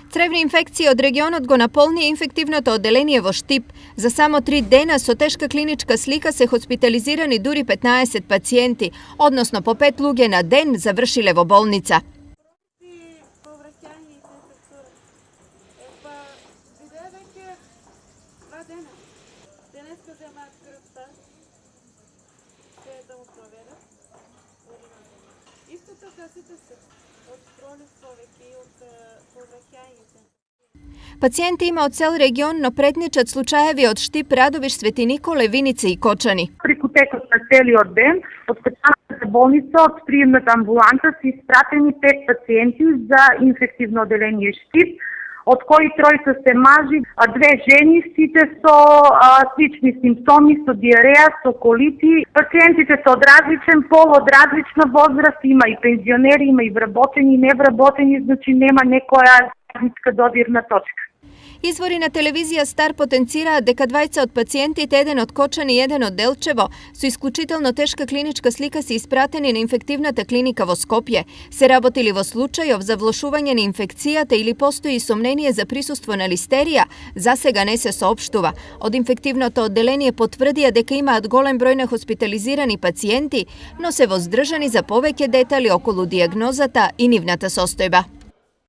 Цревни инфекции од регионот го наполнија инфективното одделение во Штип. За само 3 дена со тешка клиничка слика се хоспитализирани дури 15 пациенти, односно по 5 луѓе на ден завршиле во болница. Пациенти има од цел регион, но претничат случаеви од Штип, Радовиш, Свети Николе, Виница и Кочани. Преку текот на целиот ден, од специјалната болница, од приемната амбуланта се испратени 5 пациенти за инфективно одделение Штип, од кои 3 се мажи, а 2 жени, сите со слични симптоми, со диареја, со колити. Пациентите се од различен пол, од различна возраст, има и пензионери, има и вработени и невработени, значи нема некоја заедничка додирна точка. Извори на телевизија Стар потенцираат дека 2 од пациентите, еден од Кочани и еден од Делчево, со исклучително тешка клиничка слика се испратени на инфективната клиника во Скопје. Се работили во случајов за влошување на инфекцијата или постои сомнение за присуство на листерија, за сега не се соопштува. Од инфективното одделение потврдија дека имаат голем број на хоспитализирани пациенти, но се воздржани за повеќе детали околу дијагнозата и нивната состојба.